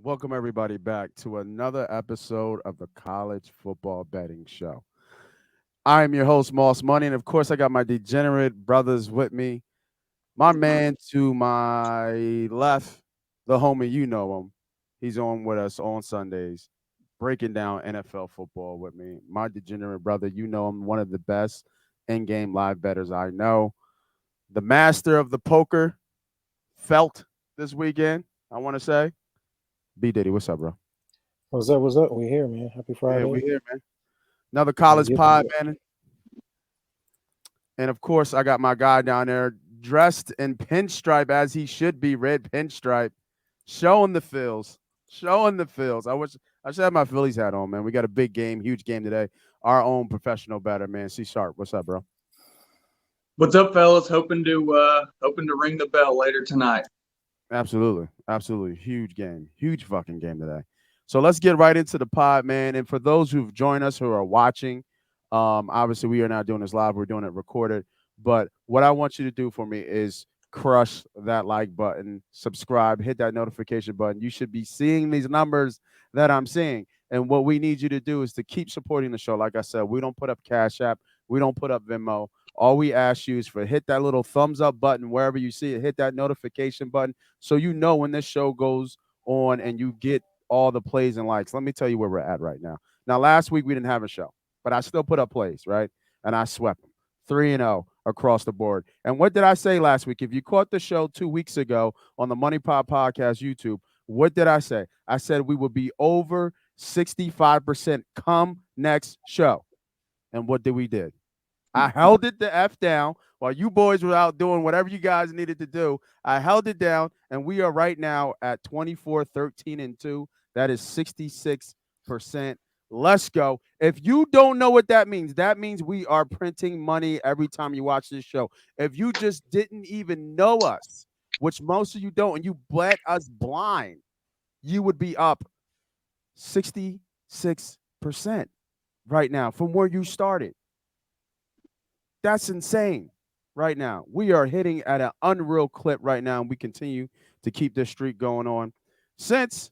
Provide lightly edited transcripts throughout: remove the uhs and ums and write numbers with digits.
Welcome everybody back to another episode of the College Football Betting Show. I am your host, Moss Money, and of course, I got my degenerate brothers with me. My man to my left, the homie, you know him. He's on with us on Sundays, breaking down NFL football with me. My degenerate brother, you know him, one of the best in-game live bettors I know. The master of the poker felt this weekend. I want to say, B Diddy, what's up, bro? What's up? What's up? We here, man. Happy Yeah, Friday. we here, man. Another Gotta college get to pod, it. man. And of course, I got my guy down there dressed in pinstripe as he should be, red pinstripe, showing the fills, showing the fills. I should have my Phillies hat on, man. We got a big game, huge game today. Our own professional batter, man. C Sharp, what's up, bro? What's up, fellas? Hoping to ring the bell later tonight. Absolutely, absolutely, huge game, huge fucking game today. So let's get right into the pod, man. And for those who've joined us who are watching, obviously we are not doing this live; we're doing it recorded. But what I want you to do for me is crush that like button, subscribe, hit that notification button. You should be seeing these numbers that I'm seeing. And what we need you to do is to keep supporting the show. Like I said, we don't put up Cash App, we don't put up Venmo. All we ask you is for hit that little thumbs up button wherever you see it, hit that notification button so you know when this show goes on and you get all the plays and likes. Let me tell you where we're at right now. Now, last week we didn't have a show, but I still put up plays, right? And I swept them 3-0 across the board. And what did I say last week? If you caught the show 2 weeks ago on the Money Pop Podcast YouTube, what did I say? I said we would be over 65% come next show. And what did we did? I held it the F down while you boys were out doing whatever you guys needed to do. I held it down, and we are right now at 24, 13, and 2. That is 66%. Let's go. If you don't know what that means we are printing money every time you watch this show. If you just didn't even know us, which most of you don't, and you bet us blind, you would be up 66% right now from where you started. That's insane right now. We are hitting at an unreal clip right now, and we continue to keep this streak going on since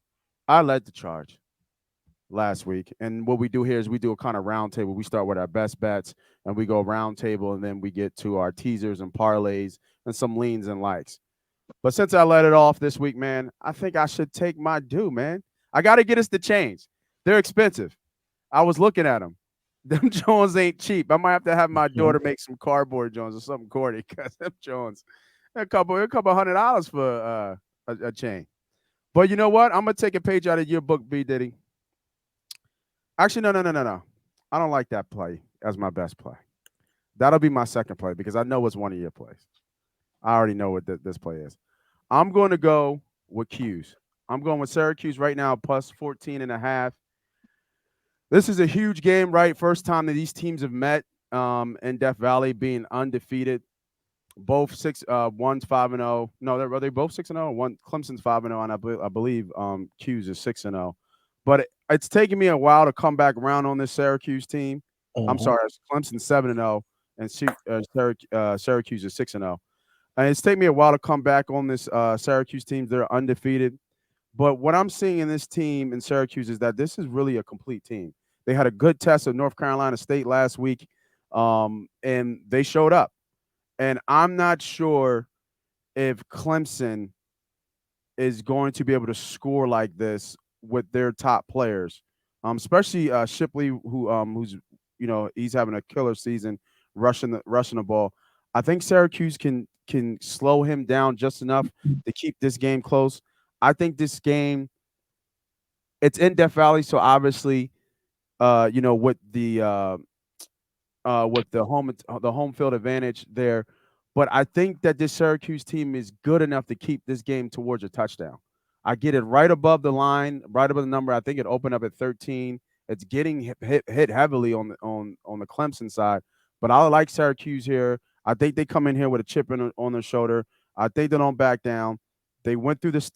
I led the charge last week. And what we do here is we do a kind of round table. We start with our best bets, and we go round table, and then we get to our teasers and parlays and some leans and likes. But since I let it off this week, man, I think I should take my due, man. I got to get us to change. They're expensive. I was looking at them. Them Jones ain't cheap. I might have to have my daughter make some cardboard Jones or something corny because them Jones, a couple $100 for a chain. But you know what? I'm gonna take a page out of your book, B Diddy. Actually, no, no, no, no, no. I don't like that play as my best play. That'll be my second play because I know it's one of your plays. I already know what this play is. I'm going to go with Q's. I'm going with Syracuse right now, plus 14 and a half. This is a huge game, right? First time that these teams have met in Death Valley, being undefeated. Both one's 5-0. No, are they both 6-0? One Clemson's 5-0, and I believe Q's is 6-0. But it's taken me a while to come back around on this Syracuse team. I'm Mm-hmm. sorry, it's Clemson 7-0, and Syracuse is 6-0. And it's taken me a while to come back on this Syracuse team. They're undefeated. But what I'm seeing in this team in Syracuse is that this is really a complete team. They had a good test of North Carolina State last week, and they showed up. And I'm not sure if Clemson is going to be able to score like this with their top players, especially Shipley, who's he's having a killer season rushing the ball. I think Syracuse can slow him down just enough to keep this game close. I think this game it's in Death Valley, so obviously, with the home field advantage there. But I think that this Syracuse team is good enough to keep this game towards a touchdown. I get it right above the line, right above the number. I think it opened up at 13. It's getting hit heavily on the Clemson side, but I like Syracuse here. I think they come in here with a chip on their shoulder. I think they don't back down. They went through the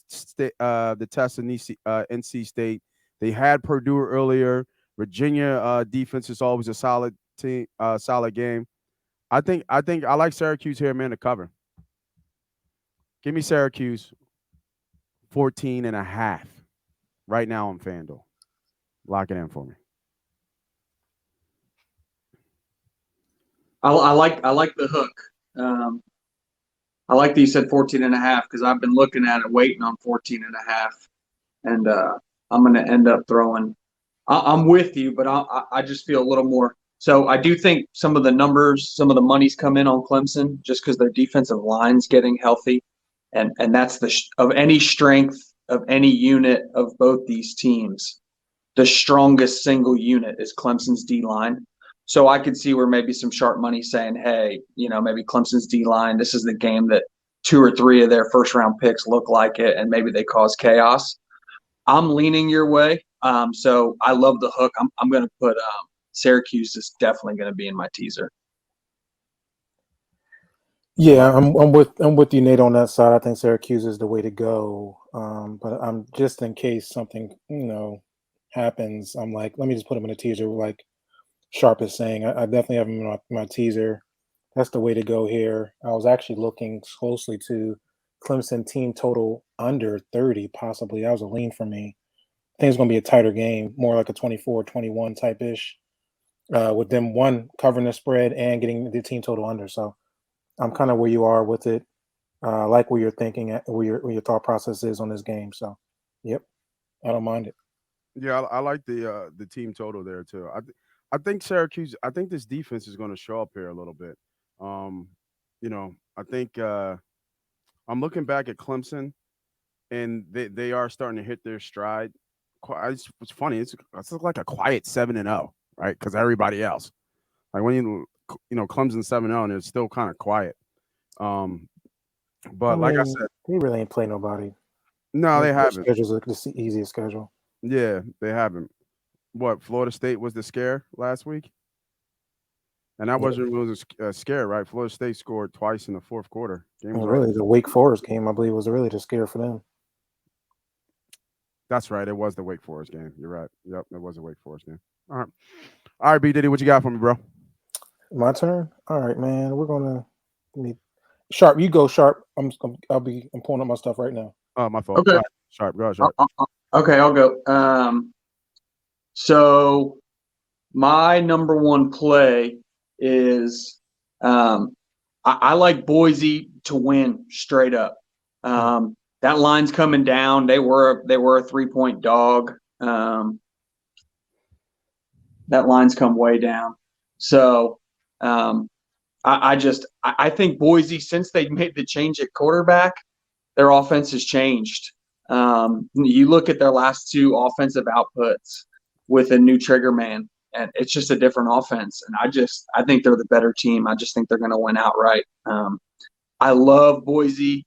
test in NC State. They had Purdue earlier. Virginia defense is always a solid game. I think I like Syracuse here, man, to cover. Give me Syracuse 14 and a half. right now on FanDuel. Lock it in for me. I like the hook. I like that you said 14.5 because I've been looking at it, waiting on 14.5, and I'm going to end up throwing. I'm with you, but I just feel a little more. So I do think some of the numbers, some of the money's come in on Clemson just because their defensive line's getting healthy, and that's of any strength of any unit of both these teams, the strongest single unit is Clemson's D line. So I could see where maybe some sharp money saying, hey, maybe Clemson's D line, this is the game that 2 or 3 of their first round picks look like it, and maybe they cause chaos. I'm leaning your way. So I love the hook. I'm going to put Syracuse is definitely going to be in my teaser. Yeah, I'm with you, Nate, on that side. I think Syracuse is the way to go. But I'm just in case something happens. I'm like, let me just put them in a teaser. Like Sharp is saying, I definitely have them in my teaser. That's the way to go here. I was actually looking closely to Clemson team total under 30, possibly. That was a lean for me. I think it's going to be a tighter game, more like a 24-21 type ish, with them covering the spread and getting the team total under. So I'm kind of where you are with it. I like where you're thinking, where your thought process is on this game. So, yep, I don't mind it. Yeah, I like the team total there too. I think Syracuse. I think this defense is going to show up here a little bit. Um, I think I'm looking back at Clemson, and they are starting to hit their stride. It's funny. It's like a quiet 7-0, right? Because everybody else, like when Clemson 7-0, and it's still kind of quiet. I But like I mean, said, they really ain't play nobody. no, they Their haven't. schedule's the easiest schedule. Yeah, they haven't. What, Florida State was the scare last week? And that Yeah. wasn't really a scare, right? Florida State scored twice in the fourth quarter. Game was Well, already. really, the Wake Forest game, I believe, was really the scare for them. That's right. It was the Wake Forest game. You're right. Yep, it was a Wake Forest game. All right, B Diddy, what you got for me, bro? My turn. All right, man. We're gonna need Sharp. You go, Sharp. I'm pulling up my stuff right now. Oh, my fault. Okay. All right, Sharp. Go ahead, Sharp. Okay, I'll go. So my number one play is I like Boise to win straight up. That line's coming down. They were a 3-point dog. That line's come way down. So I think Boise, since they made the change at quarterback, their offense has changed. You look at their last 2 offensive outputs with a new trigger man, and it's just a different offense. And I think they're the better team. I just think they're going to win outright. I love Boise.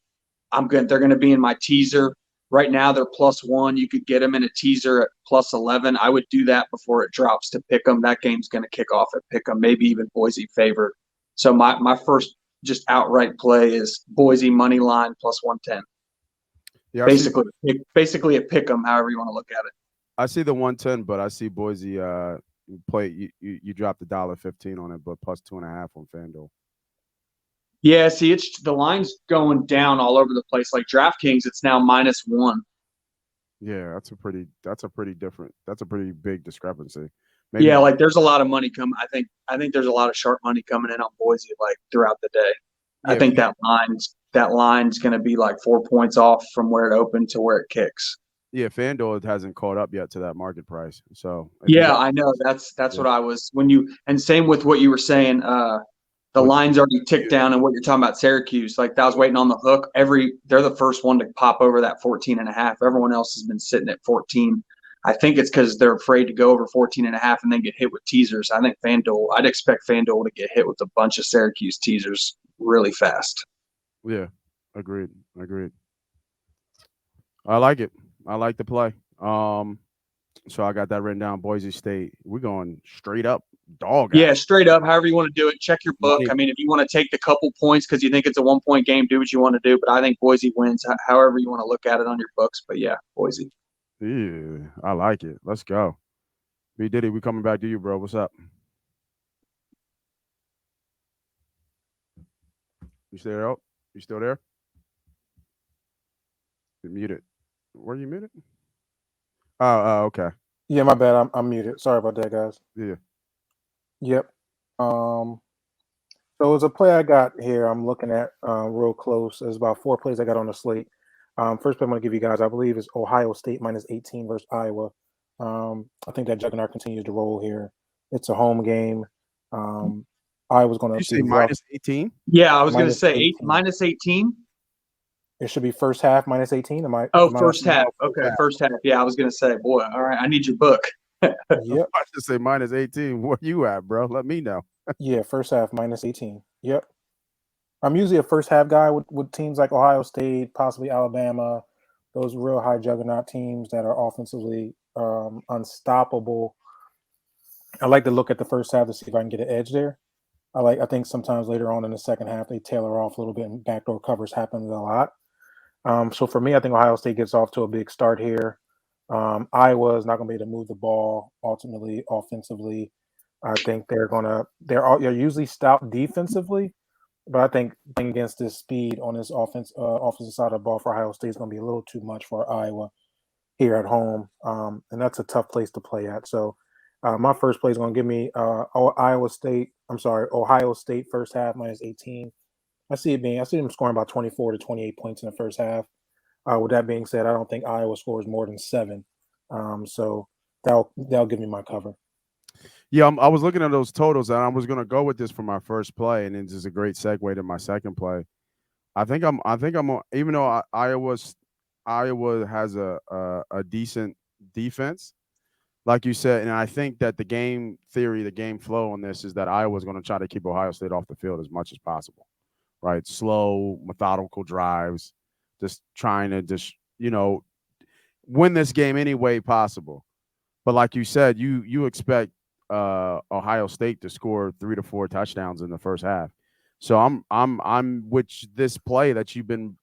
They're going to be in my teaser. Right now, they're +1. You could get them in a teaser at +11. I would do that before it drops to pick them. That game's going to kick off at pick them, maybe even Boise favored. So my first just outright play is Boise money line +110. Yeah, Basically a pick them, however you want to look at it. I see the 110, but I see Boise play. You dropped $1.15 on it, but +2.5 on FanDuel. Yeah, see, it's the line's going down all over the place. Like DraftKings, it's now -1. Yeah, that's a pretty different. That's a pretty big discrepancy. Yeah, like there's a lot of money coming. I think there's a lot of sharp money coming in on Boise like throughout the day. Yeah, I think that line's going to be like 4 points off from where it opened to where it kicks. Yeah, FanDuel hasn't caught up yet to that market price. So yeah, I know. That's what I was and same with what you were saying. The line's already ticked down, and what you're talking about, Syracuse, like that was waiting on the hook. They're the first one to pop over that 14.5. Everyone else has been sitting at 14. I think it's because they're afraid to go over 14.5 and then get hit with teasers. I'd expect FanDuel to get hit with a bunch of Syracuse teasers really fast. Yeah, agreed. I like it. I like the play. So I got that written down. Boise State. We're going straight up dog. Yeah, straight up. However you want to do it. Check your book. Money. I mean, if you want to take the couple points because you think it's a 1-point game, do what you want to do. But I think Boise wins. However you want to look at it on your books. But yeah, Boise. Yeah, I like it. Let's go. B Diddy, we coming back to you, bro. What's up? You still there? You still there? You're muted. Were you muted? Okay. Yeah, my bad. I'm muted. Sorry about that, guys. Yeah. Yep. So it's a play I got here. I'm looking at real close. There's about 4 plays I got on the slate. First play I'm going to give you guys, I believe, is Ohio State minus 18 versus Iowa. I think that juggernaut continues to roll here. It's a home game. Iowa's going You to say be rough. minus 18? Yeah, I was going to Minus say 18. minus 18. It should be first half minus 18. Am I? Oh, Am I first half. first Okay, half. first half. Yeah, I was going to say, boy, all right, I need your book. Yep. I just say minus 18. Where you at, bro? Let me know. Yeah, first half minus 18. Yep. I'm usually a first half guy with teams like Ohio State, possibly Alabama, those real high juggernaut teams that are offensively unstoppable. I like to look at the first half to see if I can get an edge there. I think sometimes later on in the second half they tailor off a little bit and backdoor covers happens a lot. So for me, I think Ohio State gets off to a big start here. Iowa is not going to be able to move the ball ultimately offensively. I think they're usually stout defensively, but I think playing against this speed on this offensive side of the ball for Ohio State is going to be a little too much for Iowa here at home, and that's a tough place to play at. So my first play is going to give me Ohio State first half minus 18. I see them scoring about 24 to 28 points in the first half. With that being said, I don't think Iowa scores more than 7. So that'll give me my cover. Yeah, I was looking at those totals, and I was going to go with this for my first play, and it's just a great segue to my second play. Even though Iowa has a decent defense, like you said, and I think that the game theory, the game flow on this is that Iowa's going to try to keep Ohio State off the field as much as possible, right? Slow, methodical drives, just trying to win this game any way possible. But like you said, you expect Ohio State to score 3 to 4 touchdowns in the first half. So I'm with this play that you've been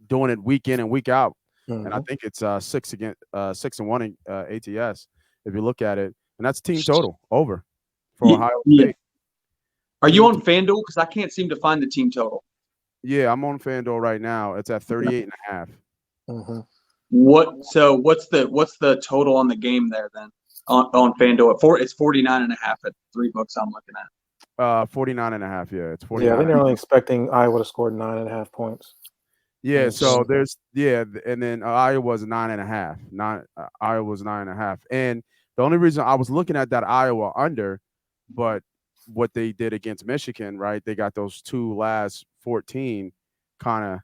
doing it week in and week out, and I think it's 6-1 in ATS if you look at it, and that's team total over for Ohio Yeah. State. Are you on FanDuel? Because I can't seem to find the team total. Yeah, I'm on FanDuel right now. It's at 38.5. Mm-hmm. What's the total on the game there then on FanDuel? It's 49.5 at $3 I'm looking at. 49.5. Yeah, it's 49. Yeah, I think they're only expecting Iowa to score 9.5 points. Yeah, Yes. so and then Iowa's 9.5. Iowa's 9.5, and the only reason I was looking at that Iowa under, but what they did against Michigan, right? They got those 2 last 14, kind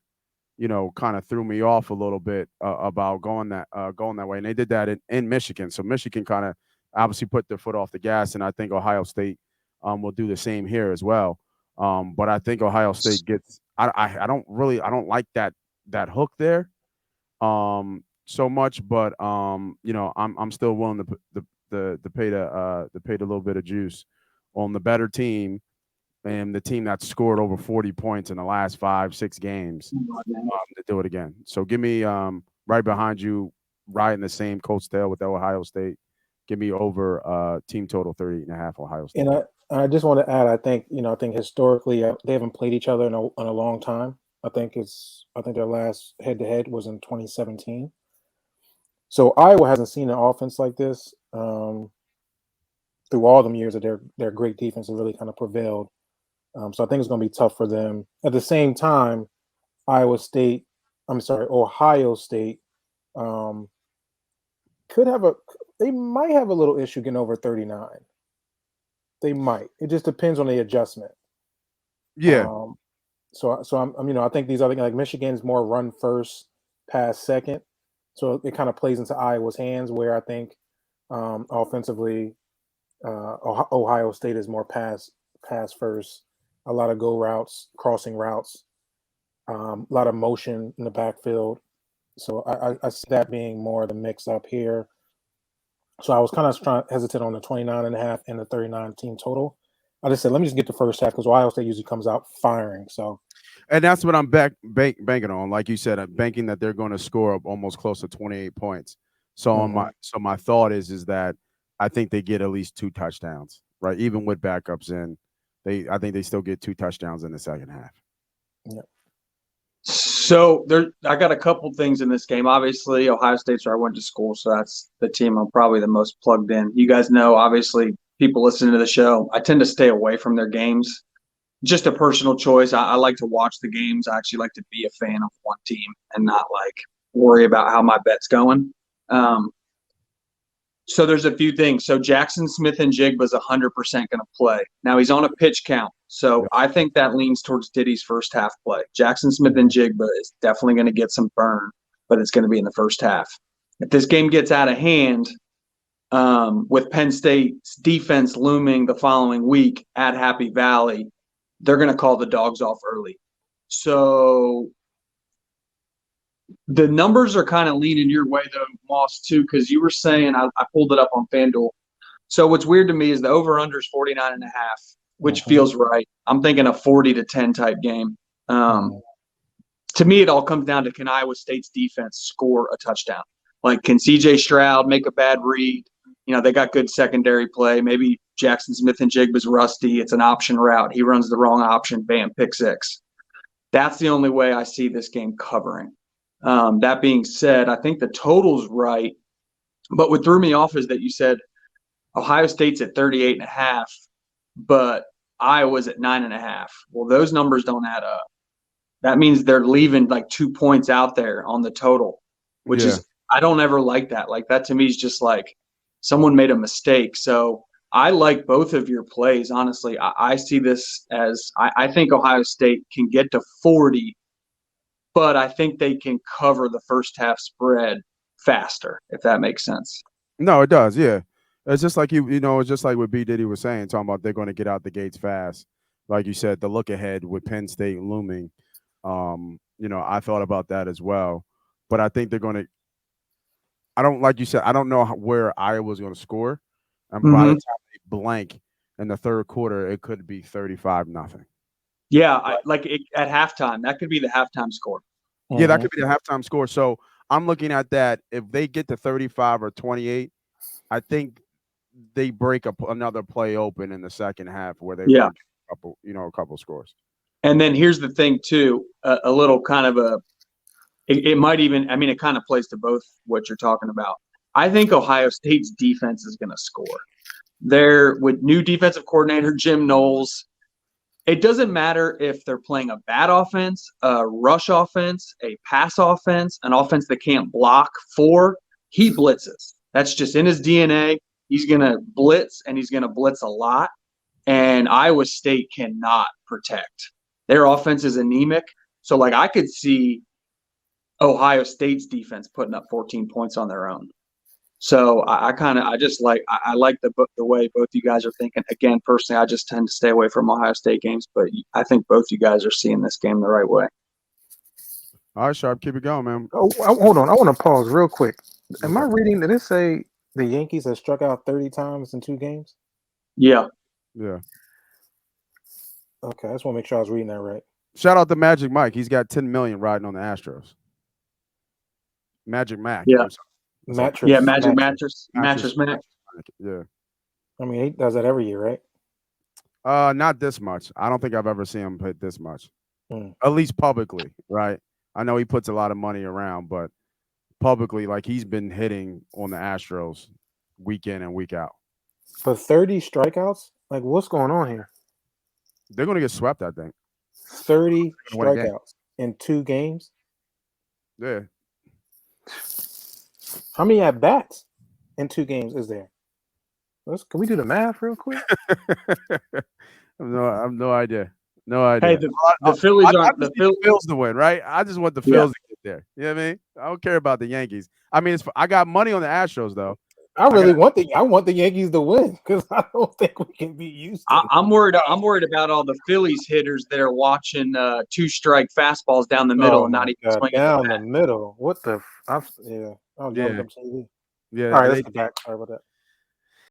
of threw me off a little bit about going that way, and they did that in Michigan. So Michigan kind of obviously put their foot off the gas, and I think Ohio State will do the same here as well. But I think Ohio State gets. I don't like that hook there so much, but I'm still willing to pay the little bit of juice on the better team and the team that scored over 40 points in the last 5-6 games to do it again. So give me right behind you, right in the same coattail with Ohio State. Give me over team total 38.5 Ohio State. And I just want to add, I think historically they haven't played each other in a long time. I think their last head-to-head was in 2017. So Iowa hasn't seen an offense like this through all them years that their great defense has really kind of prevailed. So I think it's going to be tough for them. At the same time, Ohio State they might have a little issue getting over 39. They might. It just depends on the adjustment. Yeah. So I think these other like Michigan's more run first, pass second. So it kind of plays into Iowa's hands where I think offensively Ohio State is more pass first, a lot of go routes, crossing routes, a lot of motion in the backfield. So I see that being more the mix up here. So I was kind of hesitant on the 29.5 and the 39 team total. I just said, let me just get the first half because Ohio State usually comes out firing. So, and that's what I'm banking on. Like you said, I'm banking that they're going to score up almost close to 28 points. So my thought is that I think they get at least 2 touchdowns, right? Even with backups in, I think they still get 2 touchdowns in the second half. Yeah. So I got a couple things in this game. Obviously, Ohio State's where I went to school, so that's the team I'm probably the most plugged in. You guys know, obviously, people listening to the show, I tend to stay away from their games. Just a personal choice. I like to watch the games. I actually like to be a fan of one team and not like worry about how my bet's going. So there's a few things. So Jackson Smith and Jigba's 100% going to play. Now he's on a pitch count, so I think that leans towards Diddy's first half play. Jackson Smith and Jigba is definitely going to get some burn, but it's going to be in the first half. If this game gets out of hand, with Penn State's defense looming the following week at Happy Valley, they're going to call the dogs off early. So the numbers are kind of leaning your way, though, Moss, too, because you were saying, I pulled it up on FanDuel. So what's weird to me is the over-under is 49.5, which feels right. I'm thinking a 40-10 type game. To me, it all comes down to, can Iowa State's defense score a touchdown? Like, can C.J. Stroud make a bad read? You know, they got good secondary play. Maybe Jackson Smith and Jigba's rusty. It's an option route. He runs the wrong option. Bam, pick six. That's the only way I see this game covering. That being said, I think the total's right. But what threw me off is that you said Ohio State's at 38.5, but Iowa's at 9.5. Well, those numbers don't add up. That means they're leaving like 2 points out there on the total, which is, I don't ever like that. Like, that to me is just like someone made a mistake. So I like both of your plays, honestly. I see this as, I think Ohio State can get to 40, but I think they can cover the first half spread faster, if that makes sense. No, it does. Yeah. It's just like it's just like what B. Diddy was saying, talking about they're going to get out the gates fast. Like you said, the look ahead with Penn State looming. I thought about that as well. But I think they're going to, like you said, I don't know where Iowa's going to score. And by the time they blank in the third quarter, it could be 35-0. Yeah, at halftime, that could be the halftime score. Yeah, that could be the halftime score. So I'm looking at that. If they get to 35 or 28, I think they break another play open in the second half where they run a couple scores. And then here's the thing too, a little kind of it might even, I mean, it kind of plays to both what you're talking about. I think Ohio State's defense is going to score. They're with new defensive coordinator Jim Knowles. It doesn't matter if they're playing a bad offense, a rush offense, a pass offense, an offense that can't block for. He blitzes. That's just in his DNA. He's going to blitz, and he's going to blitz a lot. And Iowa State cannot protect. Their offense is anemic. So, like, I could see Ohio State's defense putting up 14 points on their own. So I like the way both you guys are thinking. Again, personally, I just tend to stay away from Ohio State games, but I think both you guys are seeing this game the right way. All right, Sharp, keep it going, man. Oh, hold on. I want to pause real quick. Am I reading, did it say the Yankees have struck out 30 times in 2 games? Yeah. Yeah. Okay, I just want to make sure I was reading that right. Shout out to Magic Mike. He's got 10 million riding on the Astros. Magic Mac. Yeah. Mattress. Yeah, Mattress Mac. Yeah. I mean, he does that every year, right? Not this much. I don't think I've ever seen him hit this much. At least publicly, right? I know he puts a lot of money around, but publicly, like, he's been hitting on the Astros week in and week out. For 30 strikeouts? Like, what's going on here? They're going to get swept, I think. 30 strikeouts in 2 games? Yeah. How many at-bats in 2 games is there? Can we do the math real quick? I have no idea. No idea. Hey, the Phillies aren't the Phils to win, right? I just want the Phils to get there. You know what I mean? I don't care about the Yankees. I mean, I got money on the Astros, though. I want the Yankees to win because I don't think we can be used to. I'm worried about all the Phillies hitters that are watching 2-strike fastballs down the middle and not even swinging down the middle. What the? Yeah. Oh, yeah. TV. Yeah. All right, let's get back. Sorry about that.